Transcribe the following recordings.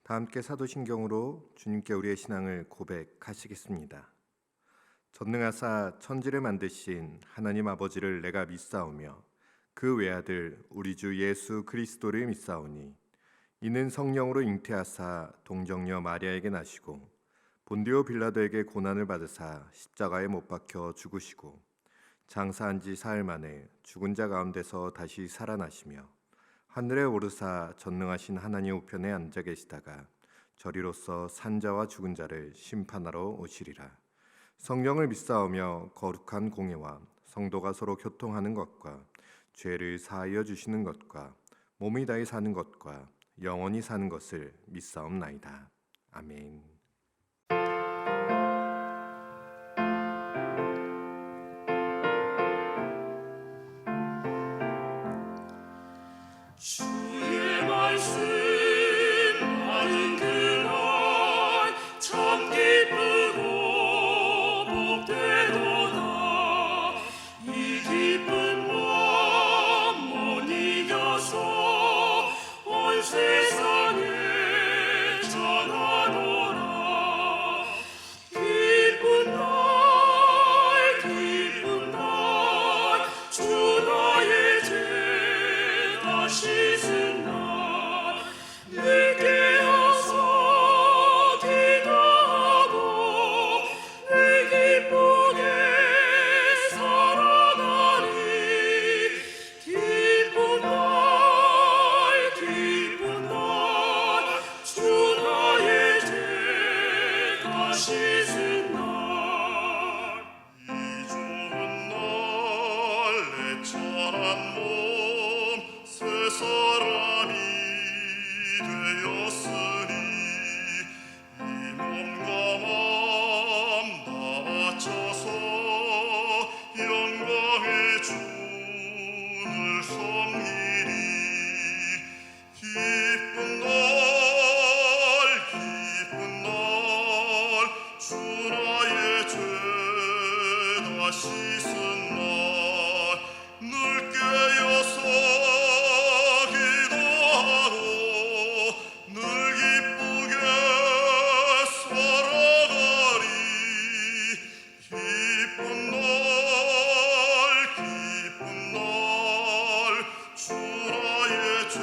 다 함께 사도신경으로 주님께 우리의 신앙을 고백하시겠습니다. 전능하사 천지를 만드신 하나님 아버지를 내가 믿사오며 그 외아들 우리 주 예수 그리스도를 믿사오니 이는 성령으로 잉태하사 동정녀 마리아에게 나시고 본디오 빌라도에게 고난을 받으사 십자가에 못 박혀 죽으시고 장사한 지 사흘 만에 죽은 자 가운데서 다시 살아나시며 하늘에 오르사 전능하신 하나님 우편에 앉아 계시다가 저리로서 산자와 죽은 자를 심판하러 오시리라. 성령을 믿사오며 거룩한 공예와 성도가 서로 교통하는 것과 죄를 사하여 주시는 것과 몸이 다히 사는 것과 영원히 사는 것을 믿사옵나이다. 아멘. 주의 말씀 하는 그날 참 기쁘고 복되도다. 이 기쁜 마음 못 이겨서 온 세상에 전하노라. 기쁜 날 주 나의 죄 씻은 날 늘 깨어서 기도하고 늘 기쁘게 살아가리. 기쁜 날 주 나의 죄 다 씻은 날 이 좋은 날 내 천한 몸 새 사람이 되었으니 이 몸과 마음 다 바쳐서 영광의 주를 섬기리. 기쁜 날 주 나의 죄 다 씻은 날 늘 깨어서 기도하고 늘 기쁘게 살아가리. 기쁜 날 주 나의 죄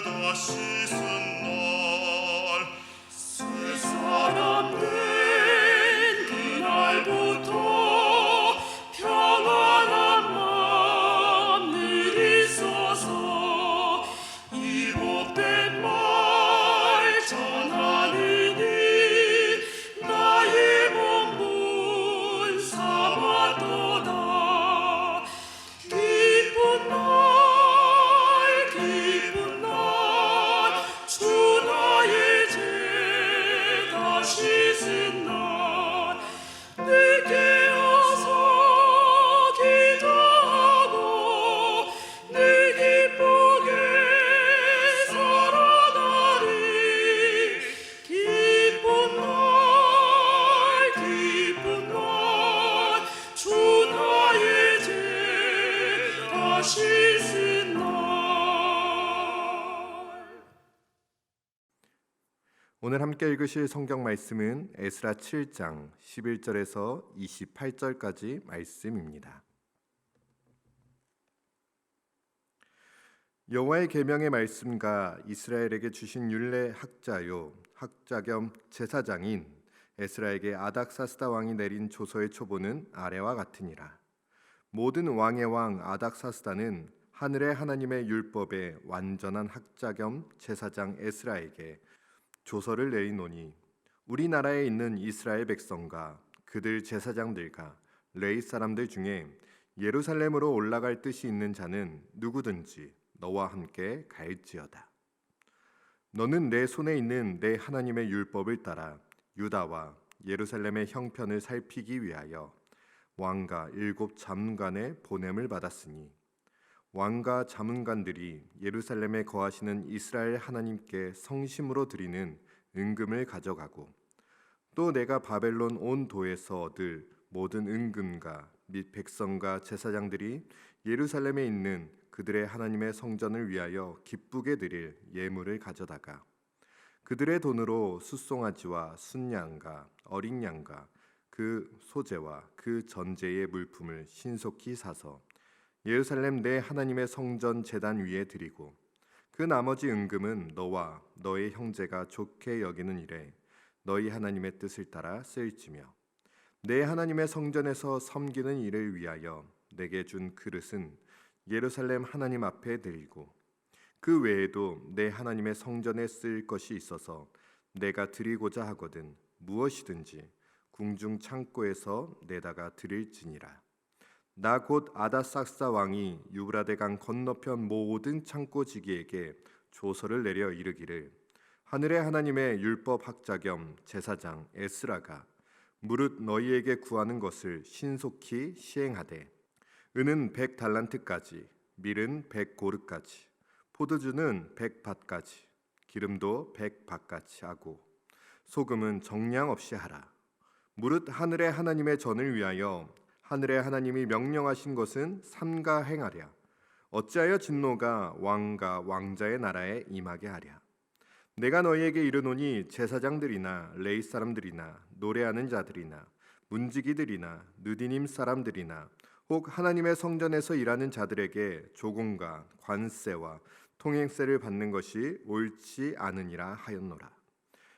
다 씻은 날 새 사람 된 그날부터 평안한 마음 늘 있어서 이 복된 말 전하느니 나의 몸은 삼았도다. 기쁜 날 주 나의 죄 다 씻은 날 늘 깨어서 기도하고 늘 기쁘게 살아가리. 기쁜 날 주 나의 죄 다 씻은 날. 오늘 함께 읽으실 성경 말씀은 에스라 7장 11절에서 28절까지 말씀입니다. 여호와의 계명의 말씀과 이스라엘에게 주신 율례 학자요 학자 겸 제사장인 에스라에게 아닥사스다 왕이 내린 조서의 초보는 아래와 같으니라. 모든 왕의 왕 아닥사스다는 하늘의 하나님의 율법의 완전한 학자 겸 제사장 에스라에게 조서를 내리노니 우리나라에 있는 이스라엘 백성과 그들 제사장들과 레위 사람들 중에 예루살렘으로 올라갈 뜻이 있는 자는 누구든지 너와 함께 갈지어다. 너는 내 손에 있는 내 하나님의 율법을 따라 유다와 예루살렘의 형편을 살피기 위하여 왕과 7 자문관의 보냄을 받았으니 왕과 자문관들이 예루살렘에 거하시는 이스라엘 하나님께 성심으로 드리는 은금을 가져가고 또 내가 바벨론 온 도에서 얻을 모든 은금과 및 백성과 제사장들이 예루살렘에 있는 그들의 하나님의 성전을 위하여 기쁘게 드릴 예물을 가져다가 그들의 돈으로 숫송아지와 순양과 어린 양과 그 소재와 그 전제의 물품을 신속히 사서 예루살렘 내 하나님의 성전 제단 위에 드리고 그 나머지 은금은 너와 너의 형제가 좋게 여기는 일에 너희 하나님의 뜻을 따라 쓰일지며 내 하나님의 성전에서 섬기는 일을 위하여 내게 준 그릇은 예루살렘 하나님 앞에 드리고 그 외에도 내 하나님의 성전에 쓸 것이 있어서 내가 드리고자 하거든 무엇이든지 궁중 창고에서 내다가 드릴지니라. 나 곧 아다삭사 왕이 유브라데 강 건너편 모든 창고지기에게 조서를 내려 이르기를 하늘의 하나님의 율법 학자 겸 제사장 에스라가 무릇 너희에게 구하는 것을 신속히 시행하되 은은 100달란트까지 밀은 100고르까지 포도주는 100밭까지 기름도 100밭까지 하고 소금은 정량 없이 하라. 무릇 하늘의 하나님의 전을 위하여 하늘의 하나님이 명령하신 것은 삼가 행하랴. 어찌하여 진노가 왕과 왕자의 나라에 임하게 하랴. 내가 너희에게 이르노니 제사장들이나 레위 사람들이나 노래하는 자들이나 문지기들이나 느디님 사람들이나 혹 하나님의 성전에서 일하는 자들에게 조공과 관세와 통행세를 받는 것이 옳지 않으니라 하였노라.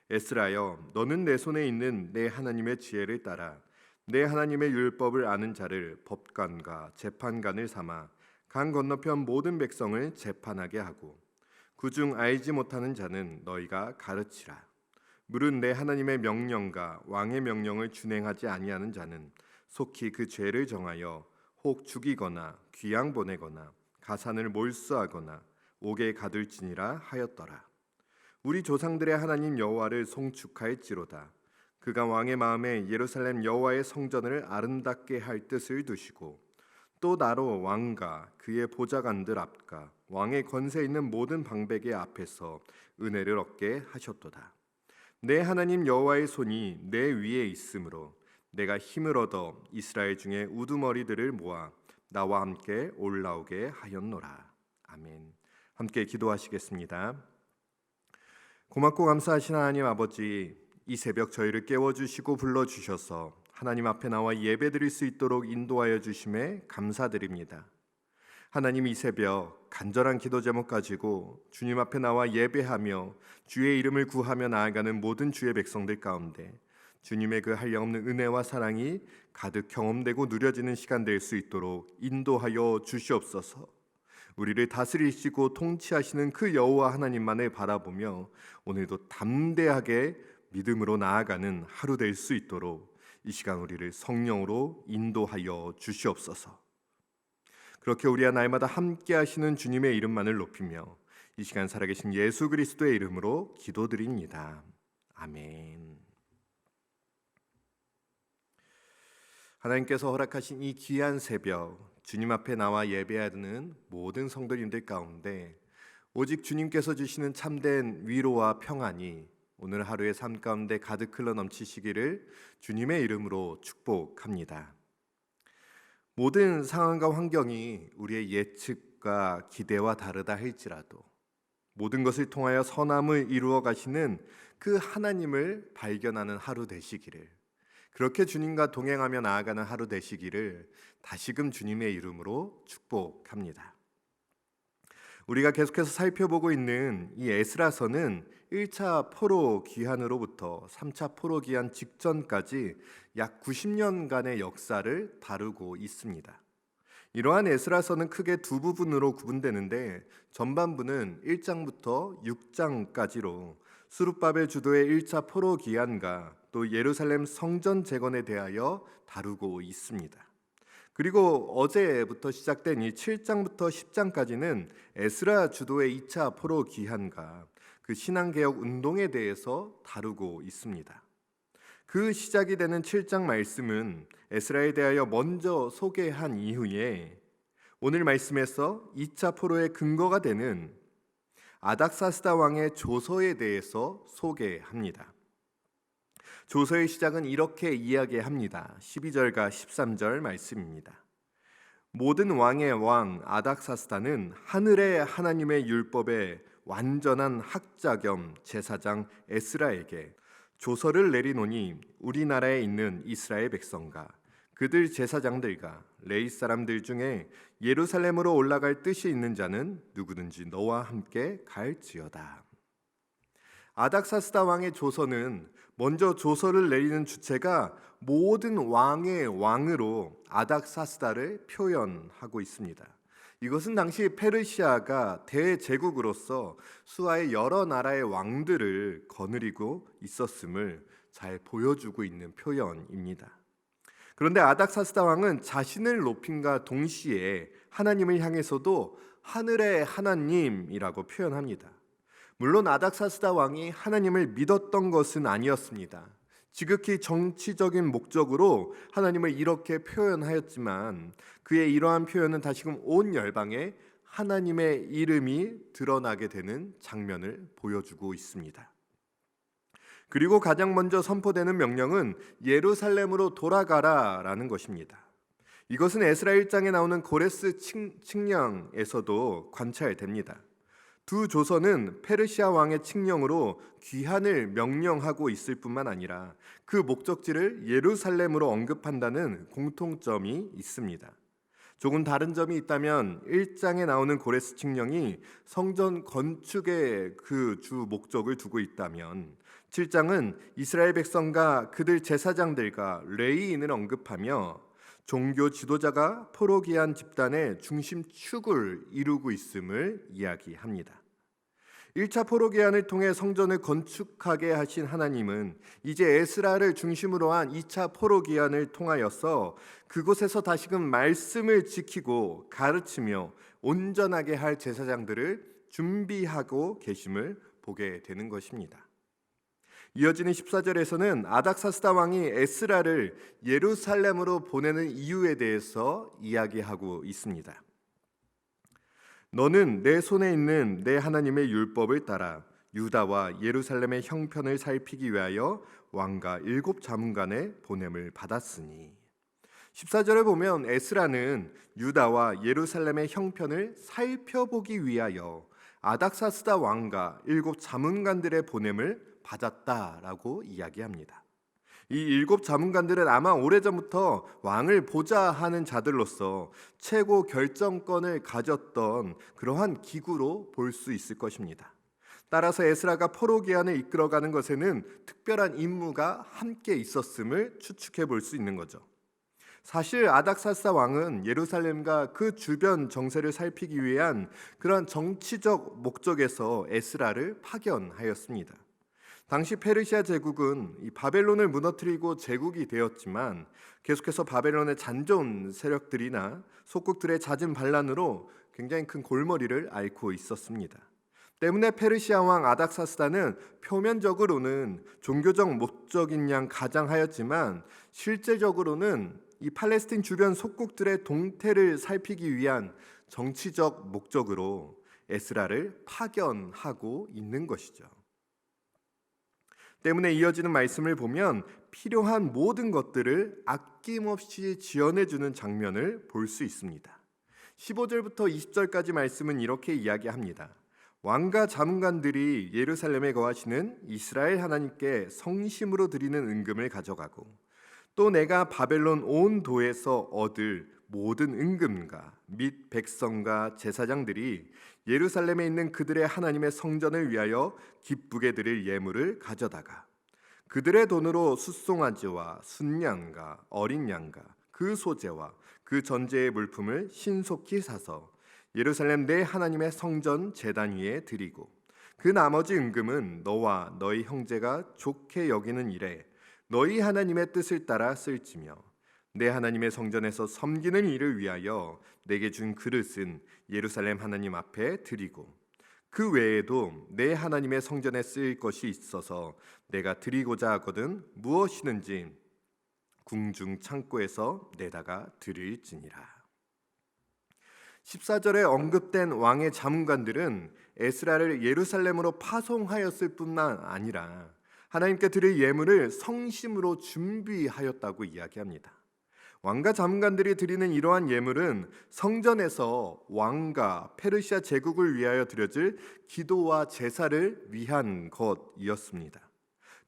에스라여, 너는 내 손에 있는 내 하나님의 지혜를 따라 내 하나님의 율법을 아는 자를 법관과 재판관을 삼아 강 건너편 모든 백성을 재판하게 하고 그중 알지 못하는 자는 너희가 가르치라. 무릇 내 하나님의 명령과 왕의 명령을 준행하지 아니하는 자는 속히 그 죄를 정하여 혹 죽이거나 귀양 보내거나 가산을 몰수하거나 옥에 가둘지니라 하였더라. 우리 조상들의 하나님 여호와를 송축하였지로다. 그가 왕의 마음에 예루살렘 여호와의 성전을 아름답게 할 뜻을 두시고 또 나로 왕과 그의 보좌관들 앞과 왕의 권세 있는 모든 방백의 앞에서 은혜를 얻게 하셨도다. 내 하나님 여호와의 손이 내 위에 있으므로 내가 힘을 얻어 이스라엘 중에 우두머리들을 모아 나와 함께 올라오게 하였노라. 아멘. 함께 기도하시겠습니다. 고맙고 감사하신 하나님 아버지, 이 새벽 저희를 깨워주시고 불러주셔서 하나님 앞에 나와 예배드릴 수 있도록 인도하여 주심에 감사드립니다. 하나님, 이 새벽 간절한 기도 제목 가지고 주님 앞에 나와 예배하며 주의 이름을 구하며 나아가는 모든 주의 백성들 가운데 주님의 그 한량없는 은혜와 사랑이 가득 경험되고 누려지는 시간 될 수 있도록 인도하여 주시옵소서. 우리를 다스리시고 통치하시는 그 여호와 하나님만을 바라보며 오늘도 담대하게 믿음으로 나아가는 하루 될 수 있도록 이 시간 우리를 성령으로 인도하여 주시옵소서. 그렇게 우리와 날마다 함께 하시는 주님의 이름만을 높이며 이 시간 살아계신 예수 그리스도의 이름으로 기도드립니다. 아멘. 하나님께서 허락하신 이 귀한 새벽, 주님 앞에 나와 예배하는 모든 성도님들 가운데 오직 주님께서 주시는 참된 위로와 평안이 오늘 하루의 삶 가운데 가득 흘러 넘치시기를 주님의 이름으로 축복합니다. 모든 상황과 환경이 우리의 예측과 기대와 다르다 할지라도 모든 것을 통하여 선함을 이루어 가시는 그 하나님을 발견하는 하루 되시기를, 그렇게 주님과 동행하며 나아가는 하루 되시기를 다시금 주님의 이름으로 축복합니다. 우리가 계속해서 살펴보고 있는 이 에스라서는 1차 포로 귀환으로부터 3차 포로 귀환 직전까지 약 90년간의 역사를 다루고 있습니다. 이러한 에스라서는 크게 두 부분으로 구분되는데, 전반부는 1장부터 6장까지로 스룹바벨 주도의 1차 포로 귀환과 또 예루살렘 성전 재건에 대하여 다루고 있습니다. 그리고 어제부터 시작된 이 7장부터 10장까지는 에스라 주도의 2차 포로 귀환과 그 신앙개혁 운동에 대해서 다루고 있습니다. 그 시작이 되는 7장 말씀은 에스라에 대하여 먼저 소개한 이후에 오늘 말씀에서 2차 포로의 근거가 되는 아닥사스다 왕의 조서에 대해서 소개합니다. 조서의 시작은 이렇게 이야기합니다. 12절과 13절 말씀입니다. 모든 왕의 왕 아닥사스다는 하늘의 하나님의 율법에 완전한 학자 겸 제사장 에스라에게 조서를 내리노니 우리나라에 있는 이스라엘 백성과 그들 제사장들과 레위 사람들 중에 예루살렘으로 올라갈 뜻이 있는 자는 누구든지 너와 함께 갈지어다. 아닥사스다 왕의 조서는 먼저 조서를 내리는 주체가 모든 왕의 왕으로 아닥사스다를 표현하고 있습니다. 이것은 당시 페르시아가 대제국으로서 수하의 여러 나라의 왕들을 거느리고 있었음을 잘 보여주고 있는 표현입니다. 그런데 아닥사스다 왕은 자신을 높임과 동시에 하나님을 향해서도 하늘의 하나님이라고 표현합니다. 물론 아닥사스다 왕이 하나님을 믿었던 것은 아니었습니다. 지극히 정치적인 목적으로 하나님을 이렇게 표현하였지만 그의 이러한 표현은 다시금 온 열방에 하나님의 이름이 드러나게 되는 장면을 보여주고 있습니다. 그리고 가장 먼저 선포되는 명령은 예루살렘으로 돌아가라라는 것입니다. 이것은 에스라 1장에 나오는 고레스 칙령에서도 관찰됩니다. 두 조서는 페르시아 왕의 칙령으로 귀환을 명령하고 있을 뿐만 아니라 그 목적지를 예루살렘으로 언급한다는 공통점이 있습니다. 조금 다른 점이 있다면 1장에 나오는 고레스 칙령이 성전 건축에 그 주 목적을 두고 있다면 7장은 이스라엘 백성과 그들 제사장들과 레위인을 언급하며 종교 지도자가 포로기한 집단의 중심축을 이루고 있음을 이야기합니다. 1차 포로기한을 통해 성전을 건축하게 하신 하나님은 이제 에스라를 중심으로 한 2차 포로기한을 통하여서 그곳에서 다시금 말씀을 지키고 가르치며 온전하게 할 제사장들을 준비하고 계심을 보게 되는 것입니다. 이어지는 14절에서는 아닥사스다 왕이 에스라를 예루살렘으로 보내는 이유에 대해서 이야기하고 있습니다. 너는 내 손에 있는 내 하나님의 율법을 따라 유다와 예루살렘의 형편을 살피기 위하여 왕과 7 자문관의 보냄을 받았으니 14절에 보면 에스라는 유다와 예루살렘의 형편을 살펴보기 위하여 아닥사스다 왕과 7 자문관들의 보냄을 받았다라고 이야기합니다. 이 7 자문관들은 아마 오래전부터 왕을 보자 하는 자들로서 최고 결정권을 가졌던 그러한 기구로 볼 수 있을 것입니다. 따라서 에스라가 포로기한을 이끌어가는 것에는 특별한 임무가 함께 있었음을 추측해 볼 수 있는 거죠. 사실 아닥사스다 왕은 예루살렘과 그 주변 정세를 살피기 위한 그러한 정치적 목적에서 에스라를 파견하였습니다. 당시 페르시아 제국은 이 바벨론을 무너뜨리고 제국이 되었지만 계속해서 바벨론의 잔존 세력들이나 속국들의 잦은 반란으로 굉장히 큰 골머리를 앓고 있었습니다. 때문에 페르시아 왕 아닥사스다는 표면적으로는 종교적 목적인 양 가장하였지만 실제적으로는 이 팔레스틴 주변 속국들의 동태를 살피기 위한 정치적 목적으로 에스라를 파견하고 있는 것이죠. 때문에 이어지는 말씀을 보면 필요한 모든 것들을 아낌없이 지원해주는 장면을 볼 수 있습니다. 15절부터 20절까지 말씀은 이렇게 이야기합니다. 왕과 자문관들이 예루살렘에 거하시는 이스라엘 하나님께 성심으로 드리는 은금을 가져가고 또 내가 바벨론 온 도에서 얻을 모든 은금과 및 백성과 제사장들이 예루살렘에 있는 그들의 하나님의 성전을 위하여 기쁘게 드릴 예물을 가져다가 그들의 돈으로 숫송아지와 순양과 어린 양과 그 소재와 그 전제의 물품을 신속히 사서 예루살렘 내 하나님의 성전 제단 위에 드리고 그 나머지 은금은 너와 너희 형제가 좋게 여기는 일에 너희 하나님의 뜻을 따라 쓸지며 내 하나님의 성전에서 섬기는 일을 위하여 내게 준 그릇은 예루살렘 하나님 앞에 드리고 그 외에도 내 하나님의 성전에 쓰일 것이 있어서 내가 드리고자 하거든 무엇이든지 궁중 창고에서 내다가 드릴지니라. 14절에 언급된 왕의 자문관들은 에스라를 예루살렘으로 파송하였을 뿐만 아니라 하나님께 드릴 예물을 성심으로 준비하였다고 이야기합니다. 왕과 자문관들이 드리는 이러한 예물은 성전에서 왕과 페르시아 제국을 위하여 드려질 기도와 제사를 위한 것이었습니다.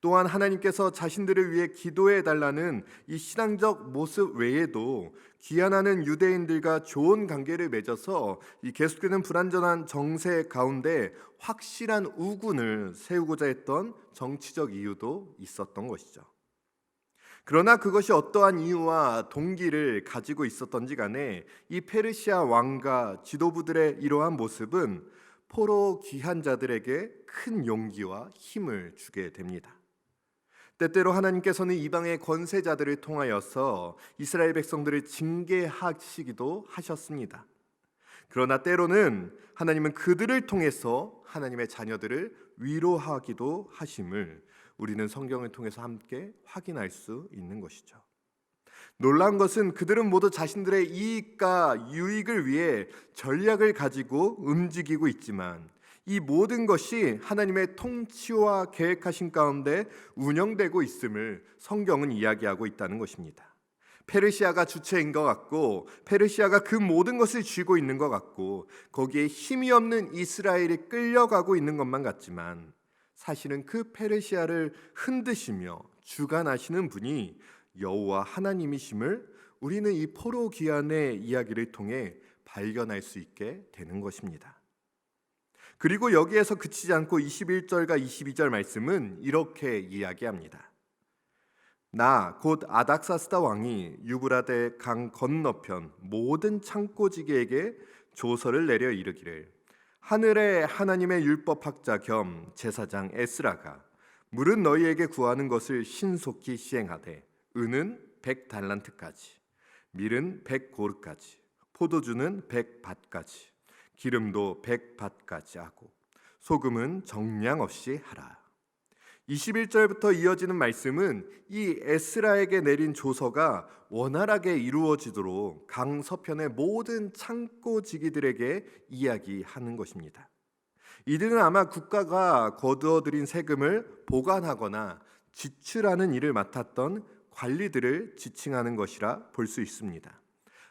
또한 하나님께서 자신들을 위해 기도해 달라는 이 신앙적 모습 외에도 귀환하는 유대인들과 좋은 관계를 맺어서 이 계속되는 불안전한 정세 가운데 확실한 우군을 세우고자 했던 정치적 이유도 있었던 것이죠. 그러나 그것이 어떠한 이유와 동기를 가지고 있었던지 간에 이 페르시아 왕과 지도부들의 이러한 모습은 포로 귀한 자들에게 큰 용기와 힘을 주게 됩니다. 때때로 하나님께서는 이방의 권세자들을 통하여서 이스라엘 백성들을 징계하시기도 하셨습니다. 그러나 때로는 하나님은 그들을 통해서 하나님의 자녀들을 위로하기도 하심을 우리는 성경을 통해서 함께 확인할 수 있는 것이죠. 놀라운 것은 그들은 모두 자신들의 이익과 유익을 위해 전략을 가지고 움직이고 있지만 이 모든 것이 하나님의 통치와 계획하신 가운데 운영되고 있음을 성경은 이야기하고 있다는 것입니다. 페르시아가 주체인 것 같고 페르시아가 그 모든 것을 쥐고 있는 것 같고 거기에 힘이 없는 이스라엘이 끌려가고 있는 것만 같지만 사실은 그 페르시아를 흔드시며 주관하시는 분이 여호와 하나님이심을 우리는 이 포로 귀환의 이야기를 통해 발견할 수 있게 되는 것입니다. 그리고 여기에서 그치지 않고 21절과 22절 말씀은 이렇게 이야기합니다. 나 곧 아닥사스다 왕이 유브라데 강 건너편 모든 창고지기에게 조서를 내려 이르기를 하늘의 하나님의 율법학자 겸 제사장 에스라가 물은 너희에게 구하는 것을 신속히 시행하되 은은 100달란트까지 밀은 100고르까지 포도주는 100밭까지 기름도 100밭까지 하고 소금은 정량 없이 하라. 21절부터 이어지는 말씀은 이 에스라에게 내린 조서가 원활하게 이루어지도록 강 서편의 모든 창고지기들에게 이야기하는 것입니다. 이들은 아마 국가가 거두어들인 세금을 보관하거나 지출하는 일을 맡았던 관리들을 지칭하는 것이라 볼 수 있습니다.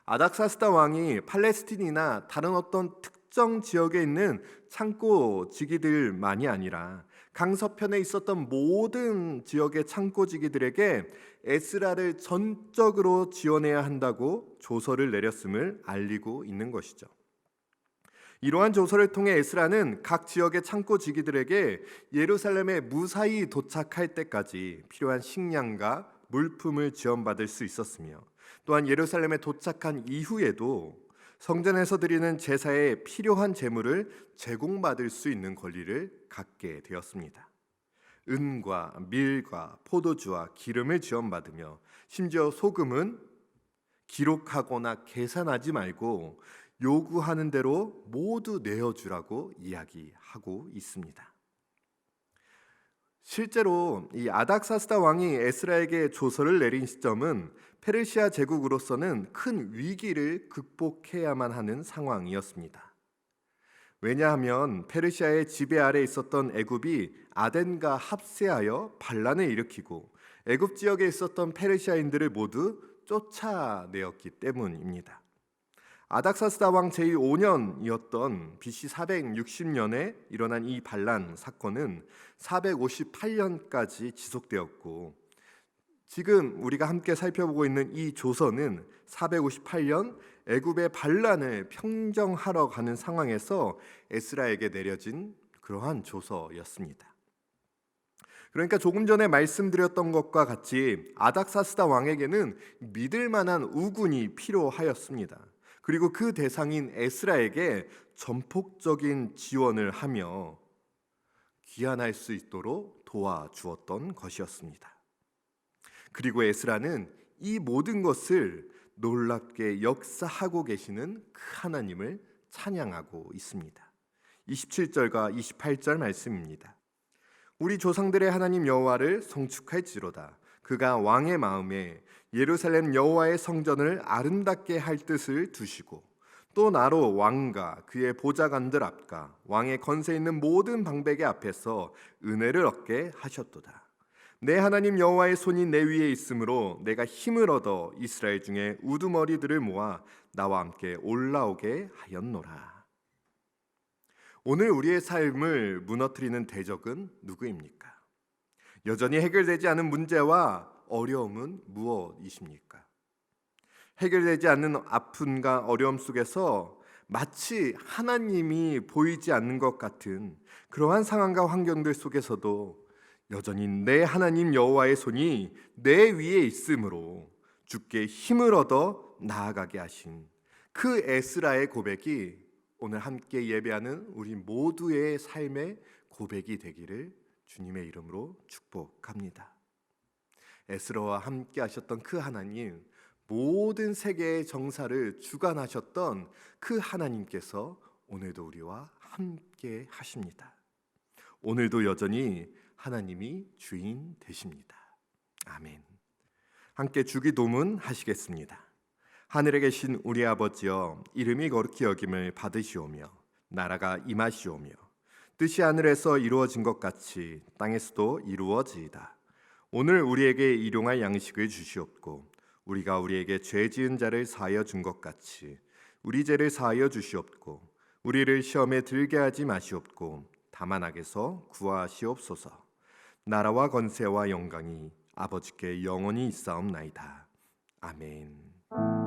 아닥사스다 왕이 팔레스틴이나 다른 어떤 특정 지역에 있는 창고지기들만이 아니라 강서편에 있었던 모든 지역의 창고지기들에게 에스라를 전적으로 지원해야 한다고 조서를 내렸음을 알리고 있는 것이죠. 이러한 조서를 통해 에스라는 각 지역의 창고지기들에게 예루살렘에 무사히 도착할 때까지 필요한 식량과 물품을 지원받을 수 있었으며 또한 예루살렘에 도착한 이후에도 성전에서 드리는 제사에 필요한 제물을 제공받을 수 있는 권리를 갖게 되었습니다. 은과 밀과 포도주와 기름을 지원받으며 심지어 소금은 기록하거나 계산하지 말고 요구하는 대로 모두 내어주라고 이야기하고 있습니다. 실제로 이 아닥사스다 왕이 에스라에게 조서를 내린 시점은 페르시아 제국으로서는 큰 위기를 극복해야만 하는 상황이었습니다. 왜냐하면 페르시아의 지배 아래 있었던 애굽이 아덴과 합세하여 반란을 일으키고 애굽 지역에 있었던 페르시아인들을 모두 쫓아내었기 때문입니다. 아닥사스다 왕 제5년이었던 BC 460년에 일어난 이 반란 사건은 458년까지 지속되었고 지금 우리가 함께 살펴보고 있는 이 조서는 458년 애굽의 반란을 평정하러 가는 상황에서 에스라에게 내려진 그러한 조서였습니다. 그러니까 조금 전에 말씀드렸던 것과 같이 아닥사스다 왕에게는 믿을 만한 우군이 필요하였습니다. 그리고 그 대상인 에스라에게 전폭적인 지원을 하며 귀환할 수 있도록 도와주었던 것이었습니다. 그리고 에스라는 이 모든 것을 놀랍게 역사하고 계시는 그 하나님을 찬양하고 있습니다. 27절과 28절 말씀입니다. 우리 조상들의 하나님 여호와를 송축할지로다. 그가 왕의 마음에 예루살렘 여호와의 성전을 아름답게 할 뜻을 두시고 또 나로 왕과 그의 보좌관들 앞과 왕의 건세 있는 모든 방백의 앞에서 은혜를 얻게 하셨도다. 내 하나님 여호와의 손이 내 위에 있으므로 내가 힘을 얻어 이스라엘 중에 우두머리들을 모아 나와 함께 올라오게 하였노라. 오늘 우리의 삶을 무너뜨리는 대적은 누구입니까? 여전히 해결되지 않은 문제와 어려움은 무엇이십니까? 해결되지 않는 아픔과 어려움 속에서 마치 하나님이 보이지 않는 것 같은 그러한 상황과 환경들 속에서도 여전히 내 하나님 여호와의 손이 내 위에 있으므로 주께 힘을 얻어 나아가게 하신 그 에스라의 고백이 오늘 함께 예배하는 우리 모두의 삶의 고백이 되기를 주님의 이름으로 축복합니다. 에스라와 함께 하셨던 그 하나님, 모든 세계의 정사를 주관하셨던 그 하나님께서 오늘도 우리와 함께 하십니다. 오늘도 여전히 하나님이 주인 되십니다. 아멘. 함께 주기도문 하시겠습니다. 하늘에 계신 우리 아버지여, 이름이 거룩히 여김을 받으시오며 나라가 임하시오며 뜻이 하늘에서 이루어진 것 같이 땅에서도 이루어지이다. 오늘 우리에게 일용할 양식을 주시옵고 우리가 우리에게 죄 지은 자를 사하여 준 것 같이 우리 죄를 사하여 주시옵고 우리를 시험에 들게 하지 마시옵고 다만 악에서 구하시옵소서. 나라와 권세와 영광이 아버지께 영원히 있사옵나이다. 아멘.